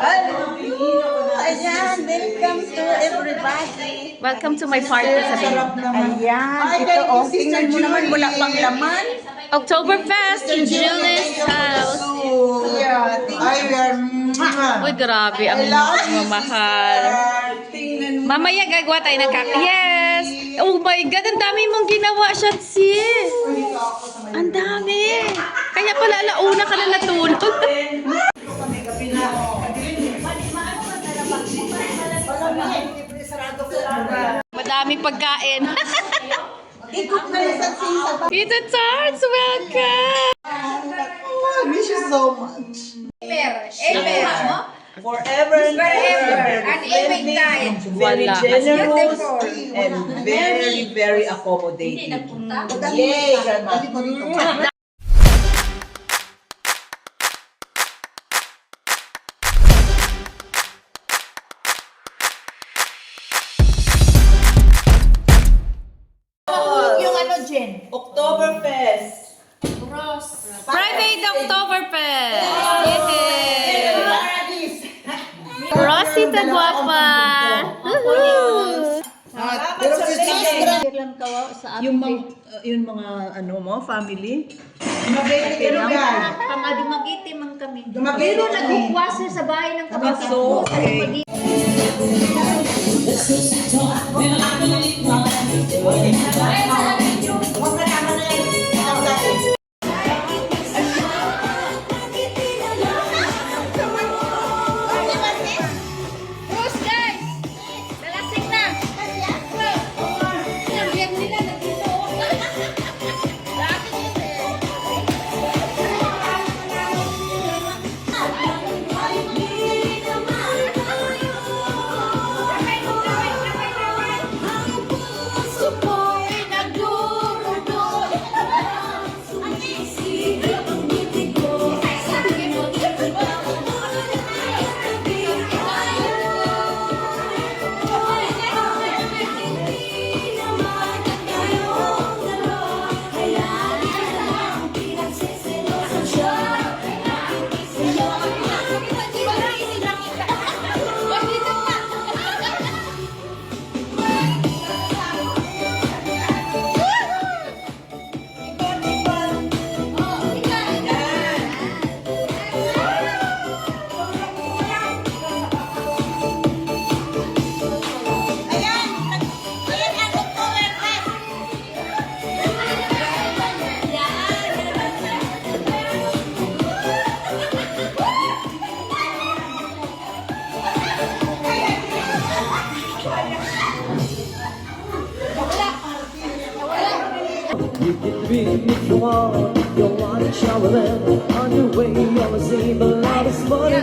Ayan, welcome to everybody. Welcome to my party, sabi mo. Ayan, ito oh, tingnan mo naman, wala pang laman. Oktoberfest in Julie's house. Uy, grabe, ang mamahal. Mamaya gagawa tayo ng Yes! Oh my God, ang dami mong ginawa, Shatsi. Ang dami. Kaya pala alauna ka na natulog. Madaming pagkain. Tita Tarts, welcome! I miss you so much. Ever. Forever and ever. And every time. Very Wala. generous and very, very accommodating. Yay! Grandma. Yung ano, Jen? Oktoberfest. Private Oktoberfest! Yay! Rosita Guapa! Pero yung mga ano mo, family? Pero pang-adumagiti man kami. Pero nagkukwasa sa bahay ng So, okay. You can dream if you want to shower them on your way, you'll see the light is morning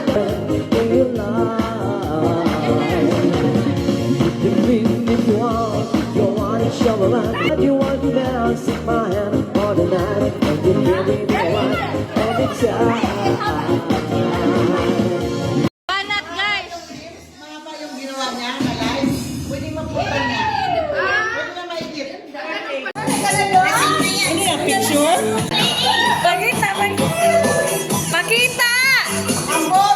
in your life. You can dream if you want to shower them, and you want to dance in my hand for the night, and you hear me the one anytime. Banat, guys! Mga ba yung ginawa niya na live? Pwede mabutan niya. Pwede na maikip. Ano yung picture? Pakita! Pakita! Ambot!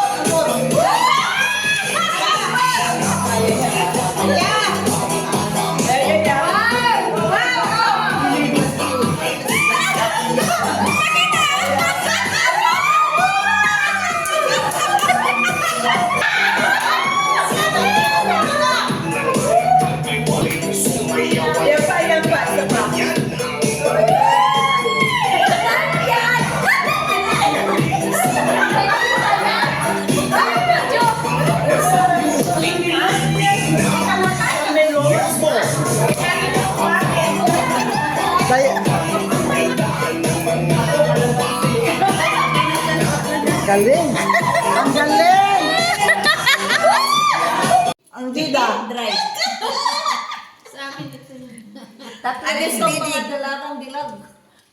Galing! Ang galing! Ang bida! Drive. Sa akin ito. Tapos mga dalagang dilag.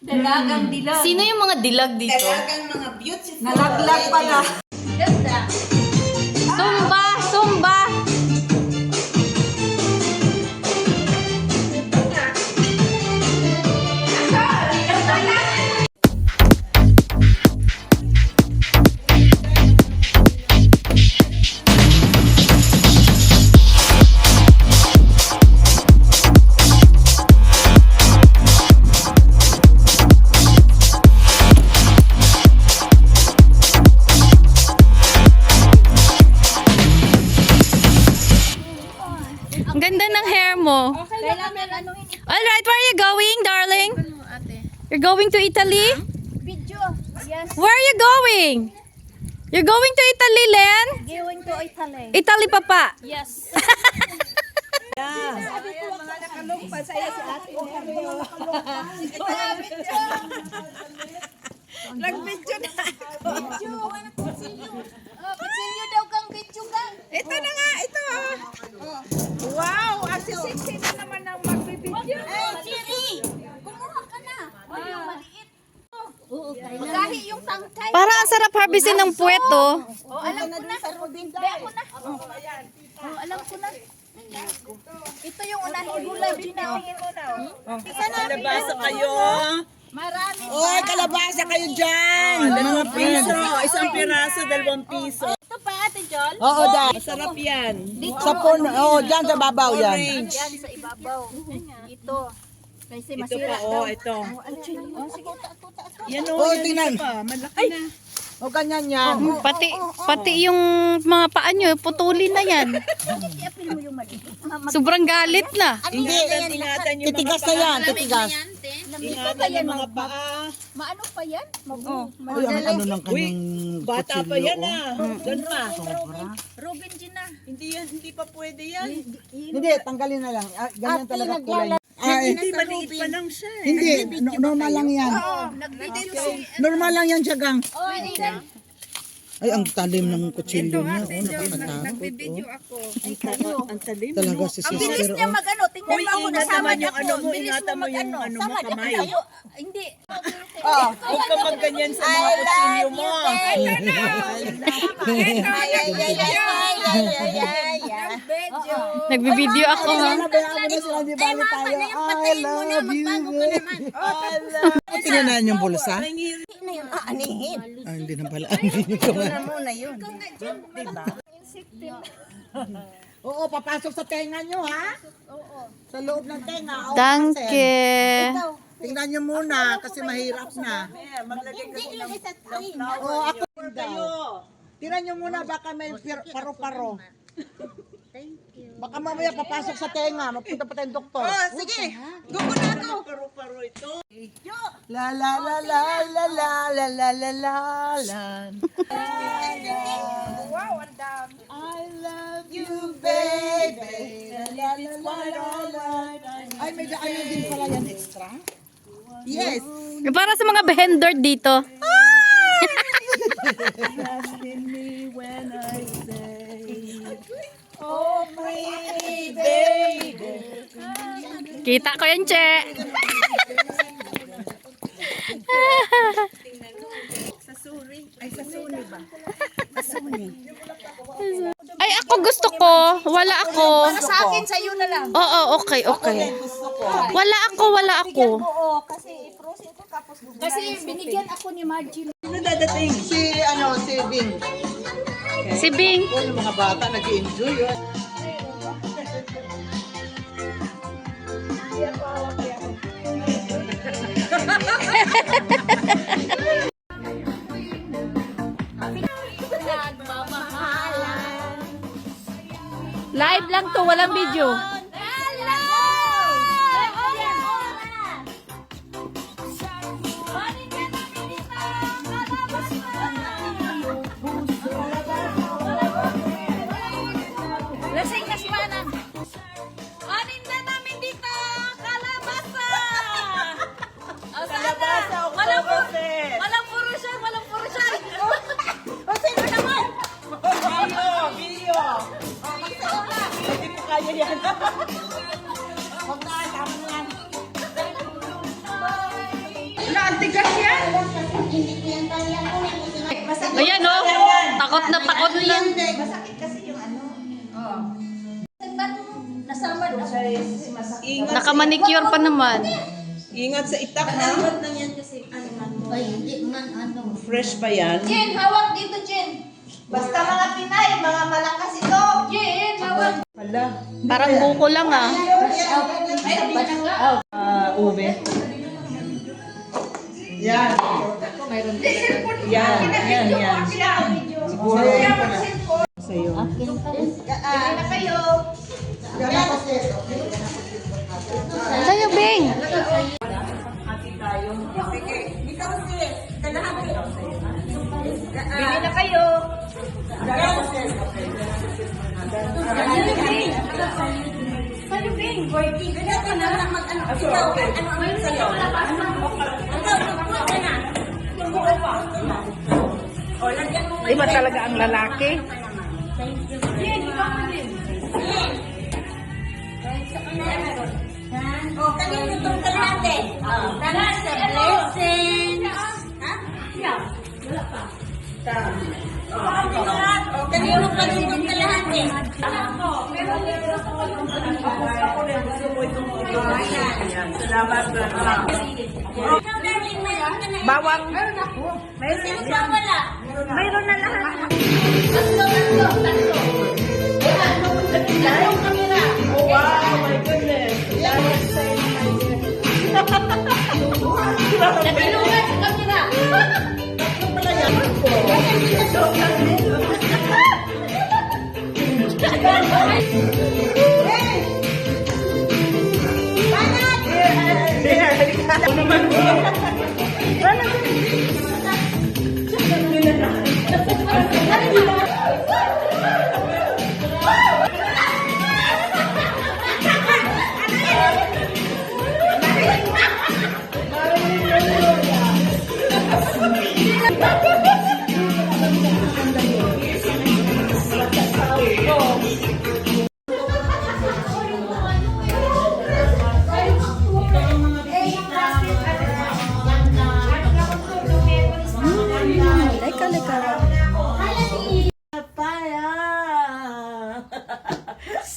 Dalagang dilag. Sino yung mga dilag dito? Dalagang mga beautiful. Nalaglag pala. Ganda. Sumba! Sumba! ganda ng hair mo. Kailangan ano ini? Alright, where are you going, darling? You're going to Italy? Video. Yes. Where are you going? You're going to Italy, Len? Going to Italy. Italy, Papa. Yes. Nag-video na. Pitsilyo daw kang video ka. Ito na nga, ito. Wow, ate sexy na naman ang magbibideo. Jerry! Kumuha ka na. Yung maliit. Oo, magahi yung tangkay. Parang ang sarap harvestin ng puwet, oh. Oh, alam ko na. Be ako na. Oh, alam ko na. Ito yung unahing gulay din na. Kalabasa kayo. Marami. Oy, kalabasa kayo dyan. Mga piso. Isang piraso, 2 piso. Ito pa, Ate Jol. Oo, dahil. Masarap yan. Sa puno. Oo, dyan sa babaw yan. Yan sa ibabaw. Ito. Kasi Ito masira pa, daw. ito. Oh, sige. Yan o, tingnan. Malaki na. O, ganyan yan. Pati yung mga paa nyo, putulin na yan. I-apil mo yung maliit. Sobrang galit na. Hindi, ingatan yung titigas na yan, titigas. Ingatan Yung mga paa. Maano pa yan? Uy, ano ng kanyang bata pa yan ah. Gan pa. Robin Gina. Hindi pa pwede yan. Hindi, tanggalin na lang. Ah, ganyan talaga kulay. Hindi, maliit pa lang siya eh. Hindi, normal lang yan. Nag-video si... Normal lang yan, Jagang. Oh, hindi. Ay, ang talim ng kutsilyo niya. Oh, nakakatakot. Oh. Ang talim. Talaga si Ang bilis sister. niya Oh. mag-ano. Tingnan mo ako, ingat nasama naman yung ako. ano mo, Bilis ingatan mo yung mag-ano. ano mo, Sama kamay. ako. Hindi. Huwag ka magganyan sa mga kutsilyo mo. Nagbibideo ako, ha? Nabayaan mo na sila, di bali tayo. I love you. Tinanan yung bulsa? Ah, hindi na pala. Hindi ko nga. Oo, papasok sa tenga nyo, ha? Sa loob ng tenga. Oo, Danke. tingnan nyo muna kasi mahirap na. Oo, ako daw. Tingnan nyo muna baka may paro-paro. Baka mamaya papasok sa tenga, magpunta pa tayong doktor. Sige, gusto na ako. Paro-paro ito. La la la la la la la la la la la. Wow, ang dami. I love you, baby. La la la la la. Ay, may ano din pala yan extra? Yes. Para sa mga vendor dito. Oh, pretty baby. Kita ko yan, Che. Ay, ako gusto ko. Wala ako. Sa akin, sa'yo na lang. Oo, okay. Wala ako. Oo, kasi i-frozen ko tapos kasi binigyan ako ni Margie. Sino dadating? Si Bing. Si Bing. Oh, yung mga bata nag-enjoy. Live lang to, walang video. Lasing na si Manang. Anin na namin dito, kalabasa! Kalabasa o kalabasa? Walang puro siya. O, sino naman? Video. Hindi ko kaya yan. Huwag na, tama na yan. Ayan, oh. Takot na. Nasamad ako. Ingat, Nakamanicure pa naman. ingat sa itak ha. Ay, hindi man ano. Fresh pa yan. Jen, hawak dito, Jen. Basta mga Pinay, mga malakas ito. Jen, hawak. Parang buko lang, ah. Ube. Yan. Yan. Siguro. Sa'yo. Tayo, Bing. Bili na kayo. Sa'yo, Bing. Ganito na lang mag-ano. Ikaw, ano sa'yo? Ikaw, magbuhat ka na. Magbuhat pa. O, lagyan mo. Iba talaga ang lalaki. Yan, ikaw mo din. O, kanino itong kalahati? Kalahati, blessing. Ha? Yeah. Wala pa. O, kanino pa itong kalahati? Salamat. Bawang. May sino pa wala? Mayroon na lahat. Tatlo. Oh, wow, my goodness. Natilungan sa kamera.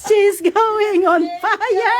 She's going on fire.